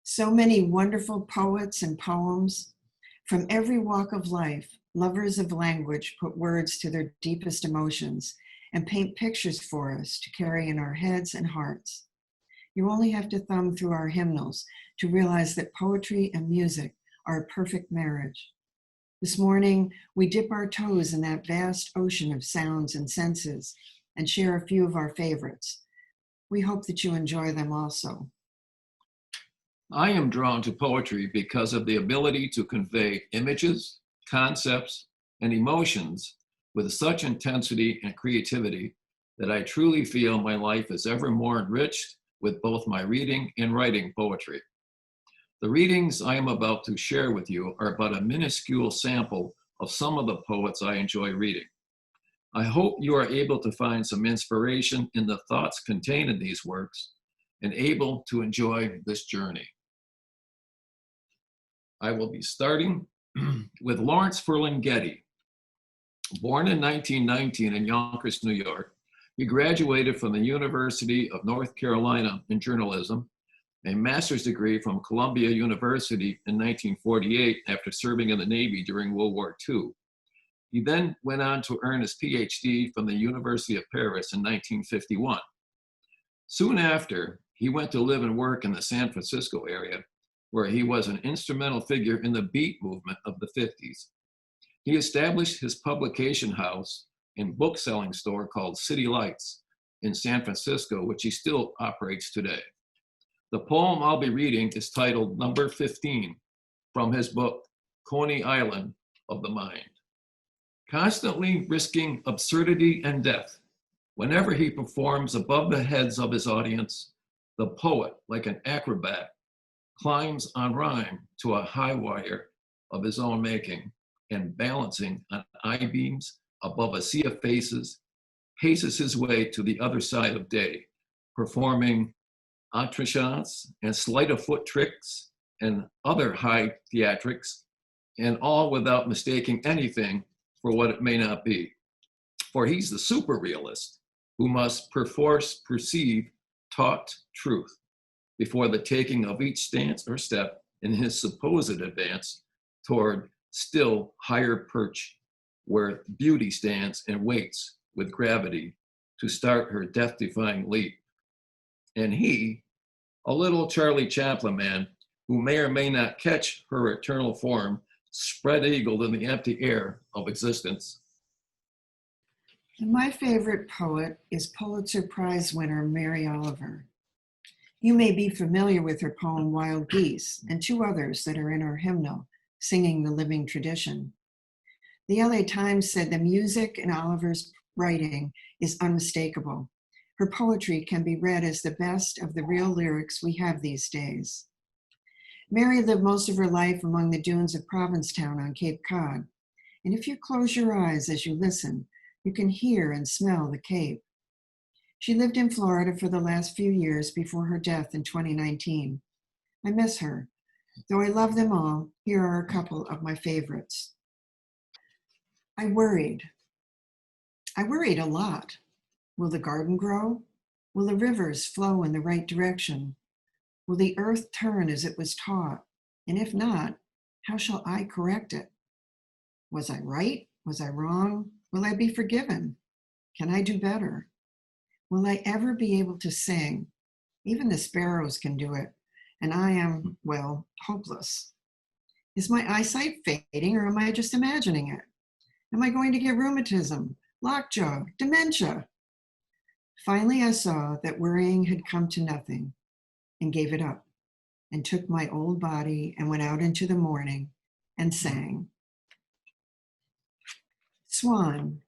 So many wonderful poets and poems from every walk of life. Lovers of language put words to their deepest emotions and paint pictures for us to carry in our heads and hearts. You only have to thumb through our hymnals to realize that poetry and music are a perfect marriage. This morning, we dip our toes in that vast ocean of sounds and senses and share a few of our favorites. We hope that you enjoy them also. I am drawn to poetry because of the ability to convey images, concepts, and emotions with such intensity and creativity that I truly feel my life is ever more enriched with both my reading and writing poetry. The readings I am about to share with you are but a minuscule sample of some of the poets I enjoy reading. I hope you are able to find some inspiration in the thoughts contained in these works and able to enjoy this journey. I will be starting with Lawrence Ferlinghetti. Born in 1919 in Yonkers, New York, he graduated from the University of North Carolina in journalism, a master's degree from Columbia University in 1948 after serving in the Navy during World War II. He then went on to earn his PhD from the University of Paris in 1951. Soon after, he went to live and work in the San Francisco area, where he was an instrumental figure in the Beat movement of the 50s. He established his publication house and book-selling store called City Lights in San Francisco, which he still operates today. The poem I'll be reading is titled Number 15 from his book, Coney Island of the Mind. Constantly risking absurdity and death, whenever he performs above the heads of his audience, the poet, like an acrobat, climbs on rhyme to a high wire of his own making and balancing on I-beams above a sea of faces, paces his way to the other side of day, performing entrechants and sleight of foot tricks and other high theatrics, and all without mistaking anything for what it may not be. For he's the super realist who must perforce perceive taught truth before the taking of each stance or step in his supposed advance toward still higher perch, where beauty stands and waits with gravity to start her death-defying leap. And he, a little Charlie Chaplin man, who may or may not catch her eternal form, spread-eagled in the empty air of existence. My favorite poet is Pulitzer Prize winner Mary Oliver. You may be familiar with her poem Wild Geese and two others that are in her hymnal, Singing the Living Tradition. The LA Times said the music in Oliver's writing is unmistakable. Her poetry can be read as the best of the real lyrics we have these days. Mary lived most of her life among the dunes of Provincetown on Cape Cod, and if you close your eyes as you listen, you can hear and smell the Cape. She lived in Florida for the last few years before her death in 2019. I miss her. Though I love them all, here are a couple of my favorites. I worried a lot. Will the garden grow? Will the rivers flow in the right direction? Will the earth turn as it was taught? And if not, how shall I correct it? Was I right? Was I wrong? Will I be forgiven? Can I do better? Will I ever be able to sing? Even the sparrows can do it, and I am, well, hopeless. Is my eyesight fading, or am I just imagining it? Am I going to get rheumatism, lockjaw, dementia? Finally, I saw that worrying had come to nothing and gave it up and took my old body and went out into the morning and sang. Swan,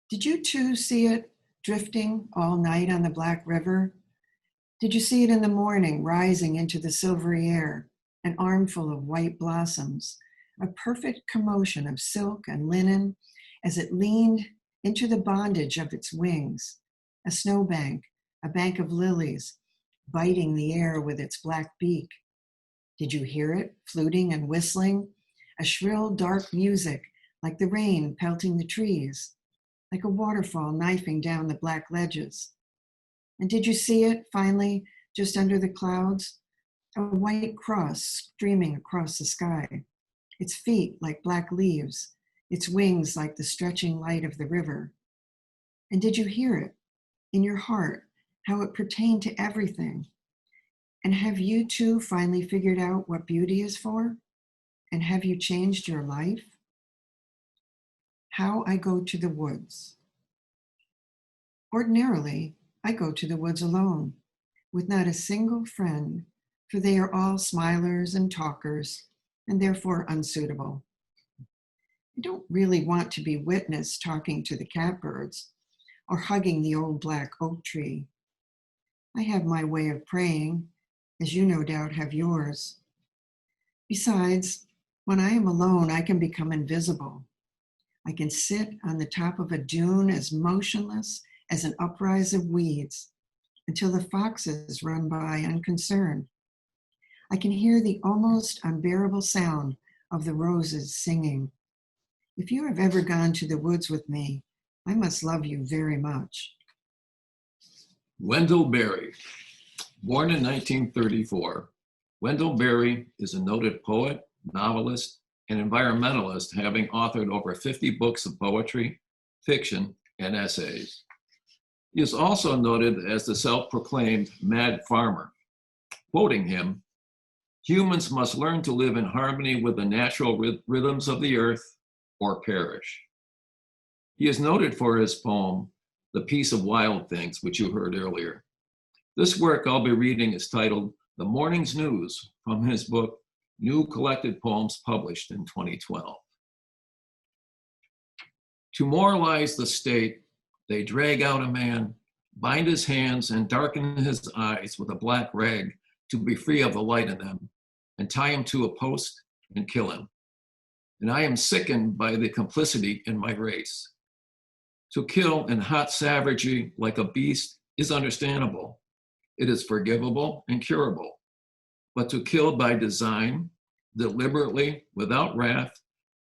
did you too see it drifting all night on the Black River? Did you see it in the morning rising into the silvery air, an armful of white blossoms, a perfect commotion of silk and linen as it leaned into the bondage of its wings, a snowbank, a bank of lilies, biting the air with its black beak? Did you hear it, fluting and whistling? A shrill, dark music, like the rain pelting the trees, like a waterfall knifing down the black ledges. And did you see it, finally, just under the clouds? a white cross streaming across the sky, its feet like black leaves, its wings like the stretching light of the river. And did you hear it in your heart, how it pertained to everything? And have you too finally figured out what beauty is for? And have you changed your life? How I go to the woods. Ordinarily, I go to the woods alone, with not a single friend, for they are all smilers and talkers, and therefore unsuitable. I don't really want to be witnessed talking to the catbirds or hugging the old black oak tree. I have my way of praying, as you no doubt have yours. Besides, when I am alone, I can become invisible. I can sit on the top of a dune as motionless as an uprise of weeds until the foxes run by unconcerned. I can hear the almost unbearable sound of the roses singing. If you have ever gone to the woods with me, I must love you very much. Wendell Berry. Born in 1934, Wendell Berry is a noted poet, novelist, and environmentalist, having authored over 50 books of poetry, fiction, and essays. He is also noted as the self-proclaimed mad farmer. Quoting him, "Humans must learn to live in harmony with the natural rhythms of the earth or perish." He is noted for his poem, The Peace of Wild Things, which you heard earlier. This work I'll be reading is titled The Morning's News, from his book, New Collected Poems, published in 2012. To moralize the state, they drag out a man, bind his hands and darken his eyes with a black rag to be free of the light in them, and tie him to a post and kill him. And I am sickened by the complicity in my race. To kill in hot savagery like a beast is understandable. It is forgivable and curable. But to kill by design, deliberately, without wrath,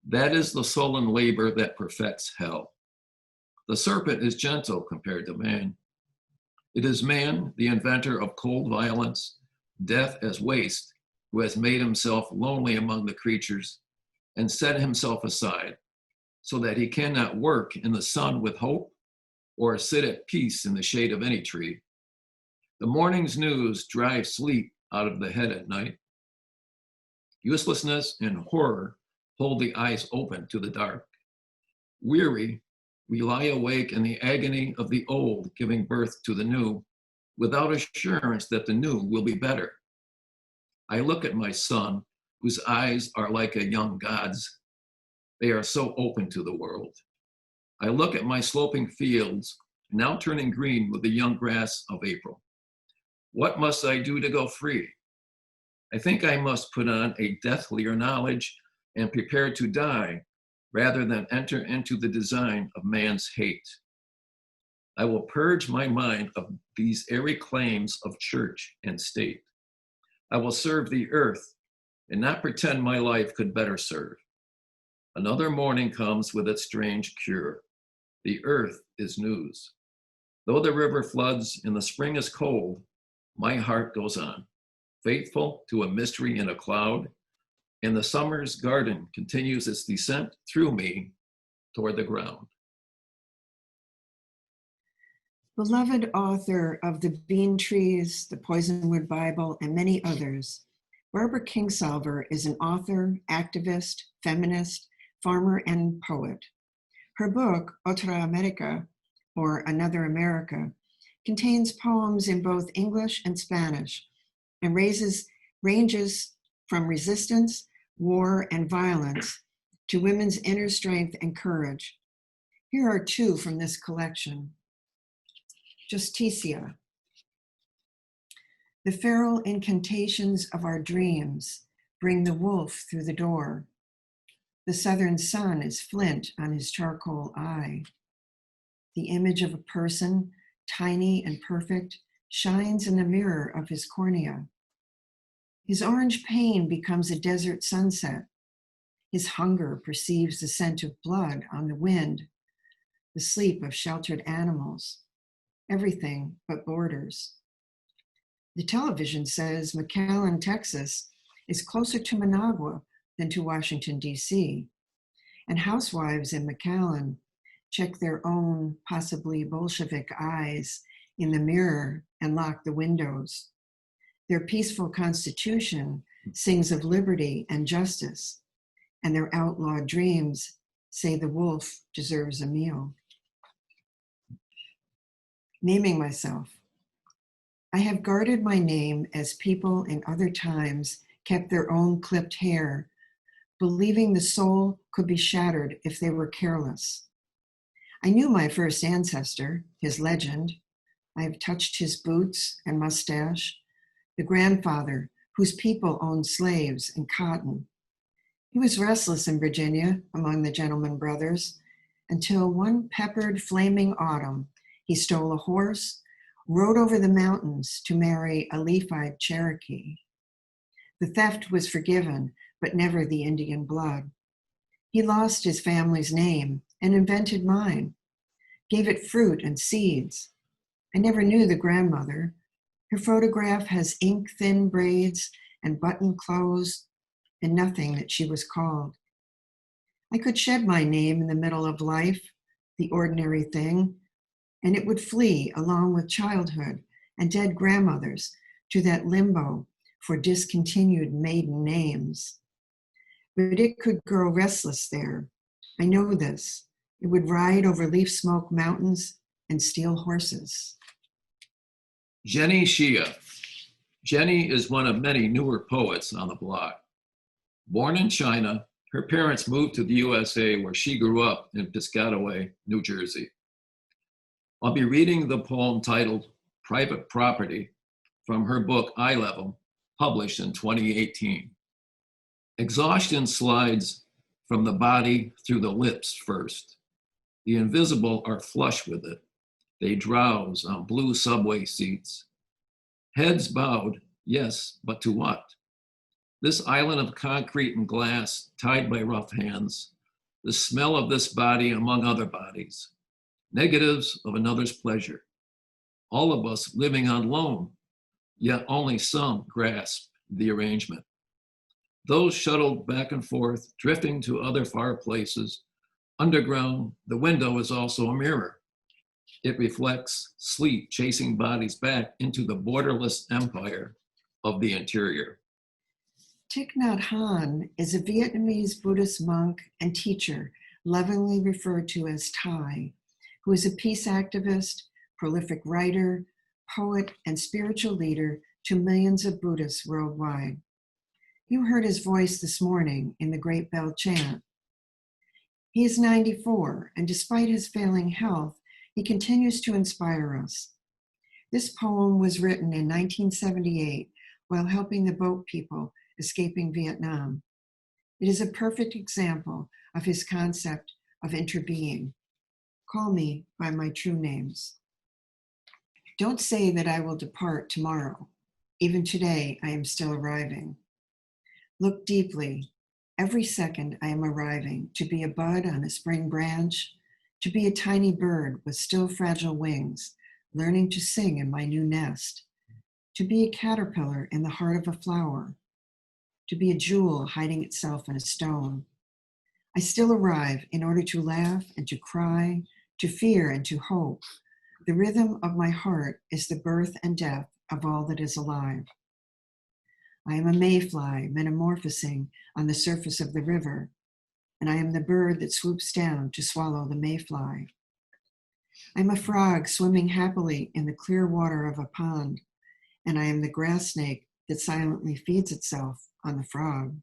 that is the sullen labor that perfects hell. The serpent is gentle compared to man. It is man, the inventor of cold violence, death as waste, who has made himself lonely among the creatures and set himself aside, so that he cannot work in the sun with hope or sit at peace in the shade of any tree. The morning's news drives sleep out of the head at night. Uselessness and horror hold the eyes open to the dark. Weary, we lie awake in the agony of the old giving birth to the new, without assurance that the new will be better. I look at my son, whose eyes are like a young god's. They are so open to the world. I look at my sloping fields, now turning green with the young grass of April. What must I do to go free? I think I must put on a deathlier knowledge and prepare to die, rather than enter into the design of man's hate. I will purge my mind of these airy claims of church and state. I will serve the earth and not pretend my life could better serve. Another morning comes with its strange cure. The earth is news. Though the river floods and the spring is cold, my heart goes on, faithful to a mystery in a cloud, and the summer's garden continues its descent through me toward the ground. Beloved author of The Bean Trees, The Poisonwood Bible, and many others, Barbara Kingsolver is an author, activist, feminist, farmer, and poet. Her book, Otra America, or Another America, contains poems in both English and Spanish, and ranges from resistance, war, and violence to women's inner strength and courage. Here are two from this collection. Justicia. The feral incantations of our dreams bring the wolf through the door. The southern sun is flint on his charcoal eye. The image of a person, tiny and perfect, shines in the mirror of his cornea. His orange pain becomes a desert sunset. His hunger perceives the scent of blood on the wind, the sleep of sheltered animals, everything but borders. The television says McAllen, Texas is closer to Managua than to Washington, D.C., and housewives in McAllen check their own possibly Bolshevik eyes in the mirror and lock the windows. Their peaceful constitution sings of liberty and justice, and their outlawed dreams say the wolf deserves a meal. Naming myself. I have guarded my name as people in other times kept their own clipped hair, believing the soul could be shattered if they were careless. I knew my first ancestor, his legend. I have touched his boots and mustache, the grandfather whose people owned slaves and cotton. He was restless in Virginia among the gentleman brothers until one peppered, flaming autumn, he stole a horse, rode over the mountains to marry a leaf-eyed Cherokee. The theft was forgiven, but never the Indian blood. He lost his family's name and invented mine, gave it fruit and seeds. I never knew the grandmother. Her photograph has ink-thin braids and button clothes and nothing that she was called. I could shed my name in the middle of life, the ordinary thing, and it would flee along with childhood and dead grandmothers to that limbo for discontinued maiden names. But it could grow restless there. I know this. It would ride over leaf-smoke mountains and steal horses. Jenny Shia. Jenny is one of many newer poets on the block. Born in China, her parents moved to the USA where she grew up in Piscataway, New Jersey. I'll be reading the poem titled Private Property from her book Eye Level, published in 2018. Exhaustion slides from the body through the lips first. The invisible are flush with it. They drowse on blue subway seats. Heads bowed, yes, but to what? This island of concrete and glass tied by rough hands, the smell of this body among other bodies, negatives of another's pleasure. All of us living on loan, yet only some grasp the arrangement. Those shuttled back and forth, drifting to other far places. Underground, the window is also a mirror. It reflects sleep chasing bodies back into the borderless empire of the interior. Thich Nhat Hanh is a Vietnamese Buddhist monk and teacher, lovingly referred to as Thai, who is a peace activist, prolific writer, poet, and spiritual leader to millions of Buddhists worldwide. You heard his voice this morning in the Great Bell Chant. He is 94, and despite his failing health, he continues to inspire us. This poem was written in 1978 while helping the boat people escaping Vietnam. It is a perfect example of his concept of interbeing. Call me by my true names. Don't say that I will depart tomorrow. Even today, I am still arriving. Look deeply. Every second I am arriving, to be a bud on a spring branch, to be a tiny bird with still fragile wings, learning to sing in my new nest, to be a caterpillar in the heart of a flower, to be a jewel hiding itself in a stone. I still arrive in order to laugh and to cry, to fear and to hope. The rhythm of my heart is the birth and death of all that is alive. I am a mayfly metamorphosing on the surface of the river, and I am the bird that swoops down to swallow the mayfly. I am a frog swimming happily in the clear water of a pond, and I am the grass snake that silently feeds itself on the frog.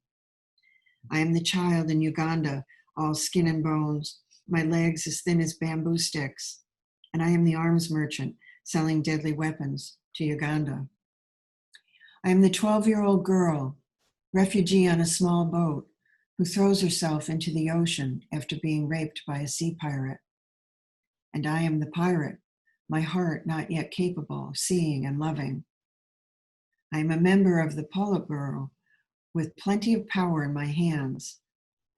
I am the child in Uganda, all skin and bones, my legs as thin as bamboo sticks, and I am the arms merchant selling deadly weapons to Uganda. I am the 12-year-old girl, refugee on a small boat, who throws herself into the ocean after being raped by a sea pirate. And I am the pirate, my heart not yet capable of seeing and loving. I am a member of the Politburo with plenty of power in my hands,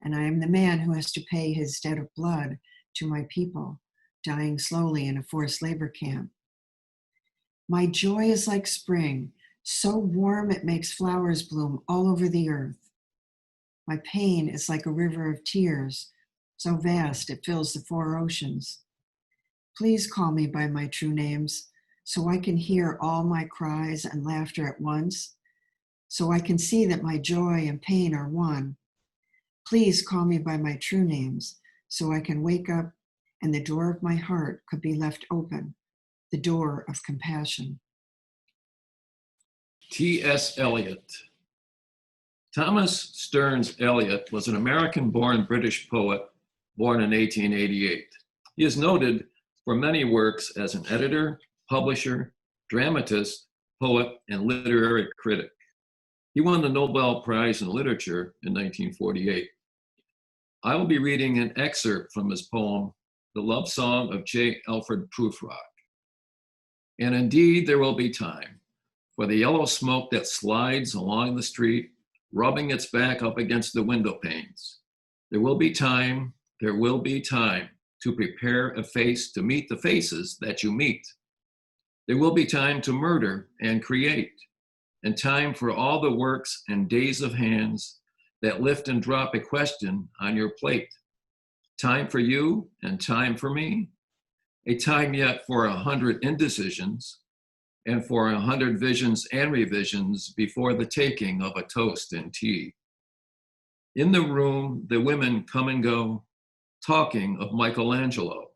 and I am the man who has to pay his debt of blood to my people, dying slowly in a forced labor camp. My joy is like spring, so warm it makes flowers bloom all over the earth. My pain is like a river of tears, so vast it fills the four oceans. Please call me by my true names, so I can hear all my cries and laughter at once, so I can see that my joy and pain are one. Please call me by my true names, so I can wake up and the door of my heart could be left open, the door of compassion. T.S. Eliot. Thomas Stearns Eliot was an American-born British poet born in 1888. He is noted for many works as an editor, publisher, dramatist, poet, and literary critic. He won the Nobel Prize in Literature in 1948. I will be reading an excerpt from his poem, The Love Song of J. Alfred Prufrock. And indeed, there will be time for the yellow smoke that slides along the street, rubbing its back up against the window panes. There will be time to prepare a face to meet the faces that you meet. There will be time to murder and create, and time for all the works and days of hands that lift and drop a question on your plate. Time for you and time for me. A time yet for 100 indecisions, and for 100 visions and revisions before the taking of a toast and tea. In the room, the women come and go, talking of Michelangelo.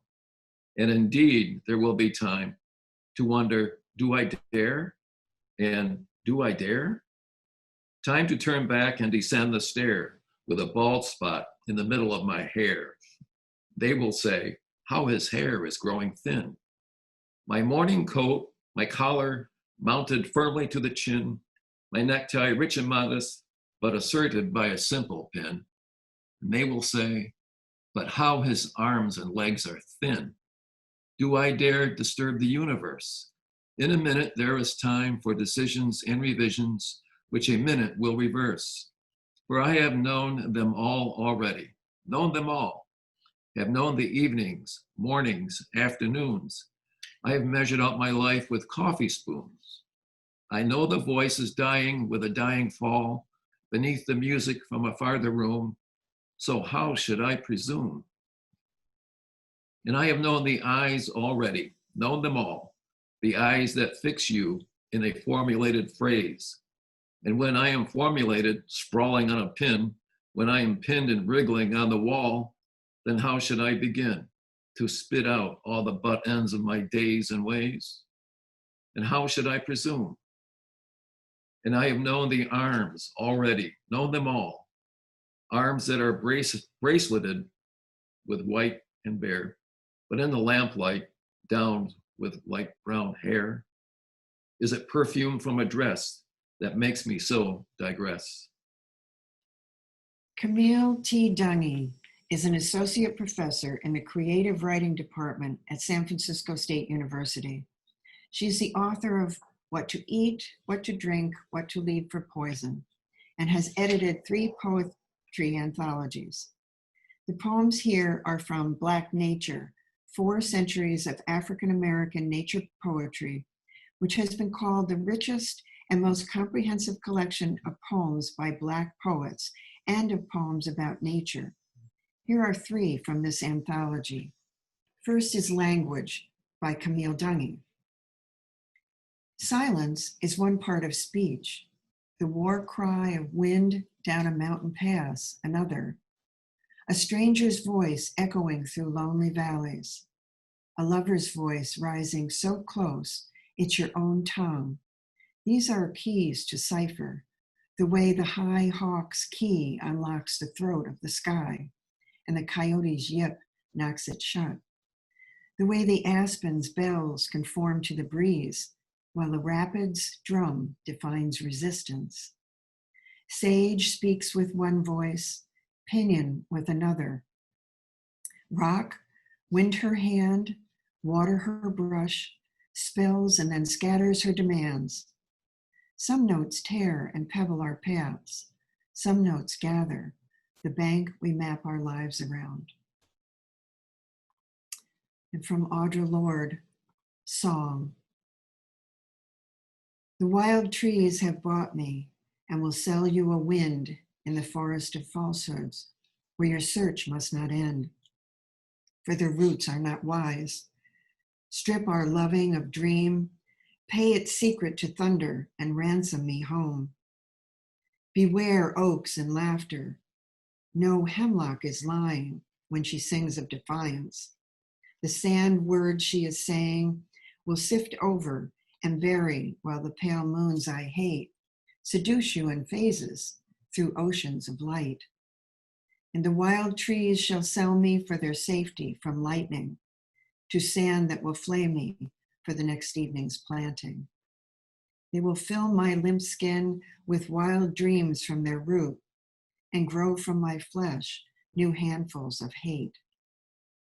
And indeed, there will be time to wonder, do I dare? And do I dare? Time to turn back and descend the stair with a bald spot in the middle of my hair. They will say, how his hair is growing thin. My morning coat, my collar mounted firmly to the chin, my necktie rich and modest, but asserted by a simple pin. And they will say, but how his arms and legs are thin. Do I dare disturb the universe? In a minute, there is time for decisions and revisions, which a minute will reverse. For I have known them all already, known them all, have known the evenings, mornings, afternoons. I have measured out my life with coffee spoons. I know the voice is dying with a dying fall beneath the music from a farther room, so how should I presume? And I have known the eyes already, known them all, the eyes that fix you in a formulated phrase. And when I am formulated, sprawling on a pin, when I am pinned and wriggling on the wall, then how should I begin to spit out all the butt ends of my days and ways? And how should I presume? And I have known the arms already, known them all, arms that are braceleted with white and bare, but in the lamplight, down with light brown hair. Is it perfume from a dress that makes me so digress? Camille T. Dungy is an associate professor in the creative writing department at San Francisco State University. She's the author of What to Eat, What to Drink, What to Leave for Poison, and has edited 3 poetry anthologies. The poems here are from Black Nature, 4 centuries of African-American nature poetry, which has been called the richest and most comprehensive collection of poems by Black poets and of poems about nature. Here are 3 from this anthology. First is Language by Camille Dungy. Silence is one part of speech. The war cry of wind down a mountain pass, another. A stranger's voice echoing through lonely valleys. A lover's voice rising so close, it's your own tongue. These are keys to cipher, the way the high hawk's key unlocks the throat of the sky, and the coyote's yip knocks it shut. The way the aspen's bells conform to the breeze, while the rapid's drum defines resistance. Sage speaks with one voice, pinyon with another. Rock, wind her hand, water her brush, spills and then scatters her demands. Some notes tear and pebble our paths. Some notes gather, the bank we map our lives around. And from Audre Lorde, Song. The wild trees have bought me and will sell you a wind in the forest of falsehoods, where your search must not end, for their roots are not wise. Strip our loving of dream, pay its secret to thunder, and ransom me home. Beware oaks and laughter. No hemlock is lying when she sings of defiance. The sand words she is saying will sift over and bury while the pale moons I hate seduce you in phases through oceans of light. And the wild trees shall sell me for their safety from lightning, to sand that will flay me for the next evening's planting. They will fill my limp skin with wild dreams from their root, and grow from my flesh new handfuls of hate,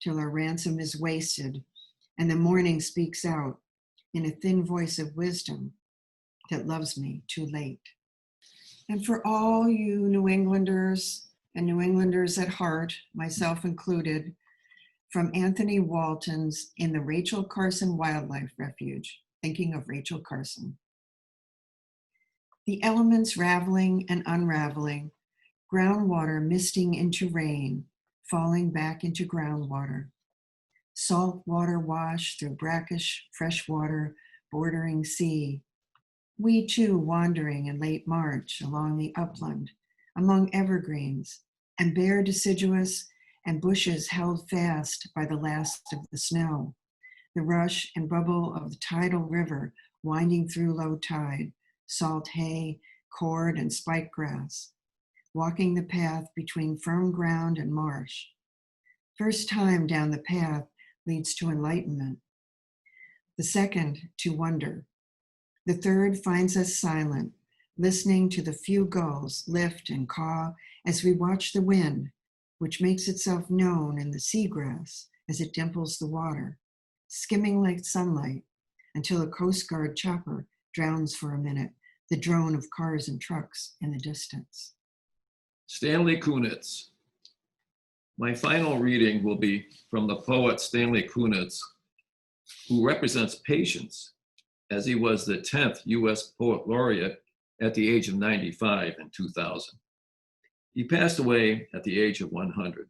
till our ransom is wasted, and the morning speaks out in a thin voice of wisdom that loves me too late. And for all you New Englanders and New Englanders at heart, myself included, from Anthony Walton's In the Rachel Carson Wildlife Refuge, thinking of Rachel Carson. The elements raveling and unraveling, groundwater misting into rain, falling back into groundwater. Salt water wash through brackish fresh water bordering sea. We too wandering in late March along the upland, among evergreens, and bare deciduous and bushes held fast by the last of the snow. The rush and bubble of the tidal river winding through low tide, salt hay, cord, and spike grass, walking the path between firm ground and marsh. First time down the path leads to enlightenment. The second, to wonder. The third finds us silent, listening to the few gulls lift and caw as we watch the wind, which makes itself known in the seagrass as it dimples the water, skimming like sunlight until a Coast Guard chopper drowns for a minute the drone of cars and trucks in the distance. Stanley Kunitz. My final reading will be from the poet Stanley Kunitz, who represents patience, as he was the 10th US Poet Laureate at the age of 95 in 2000. He passed away at the age of 100.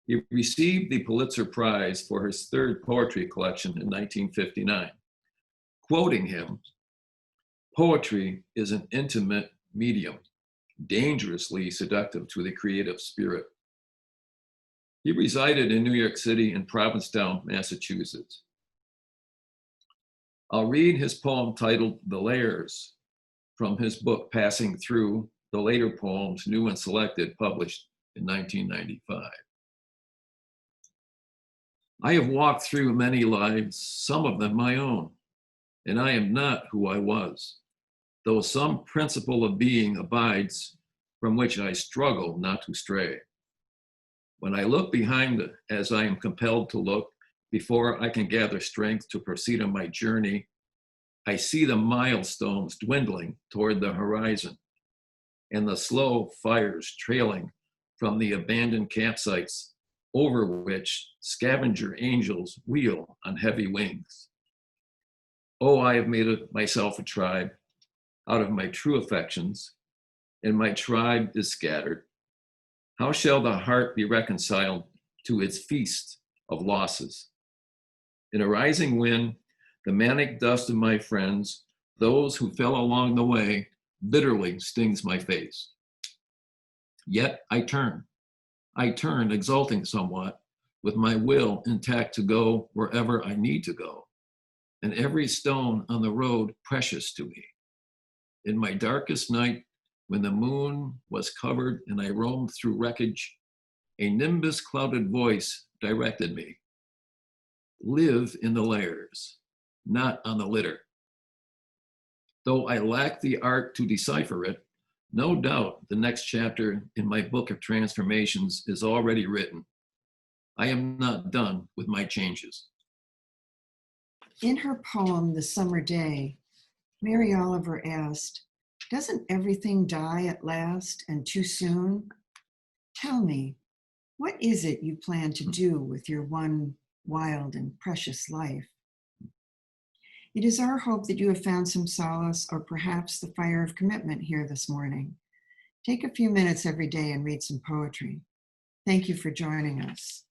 He received the Pulitzer Prize for his third poetry collection in 1959. Quoting him, "Poetry is an intimate medium, dangerously seductive to the creative spirit." He resided in New York City and Provincetown, Massachusetts. I'll read his poem titled The Layers from his book Passing Through, the later poems, new and selected, published in 1995. I have walked through many lives, some of them my own, and I am not who I was, though some principle of being abides from which I struggle not to stray. When I look behind, as I am compelled to look, before I can gather strength to proceed on my journey, I see the milestones dwindling toward the horizon and the slow fires trailing from the abandoned campsites over which scavenger angels wheel on heavy wings. Oh, I have made myself a tribe out of my true affections, and my tribe is scattered. How shall the heart be reconciled to its feast of losses? In a rising wind, the manic dust of my friends, those who fell along the way, bitterly stings my face. Yet I turn, exulting somewhat, with my will intact to go wherever I need to go, and every stone on the road precious to me. In my darkest night, when the moon was covered and I roamed through wreckage, a nimbus clouded voice directed me. Live in the layers, not on the litter. Though I lack the art to decipher it, no doubt the next chapter in my book of transformations is already written. I am not done with my changes. In her poem, The Summer Day, Mary Oliver asked, "Doesn't everything die at last and too soon? Tell me, what is it you plan to do with your one wild and precious life?" It is our hope that you have found some solace or perhaps the fire of commitment here this morning. Take a few minutes every day and read some poetry. Thank you for joining us.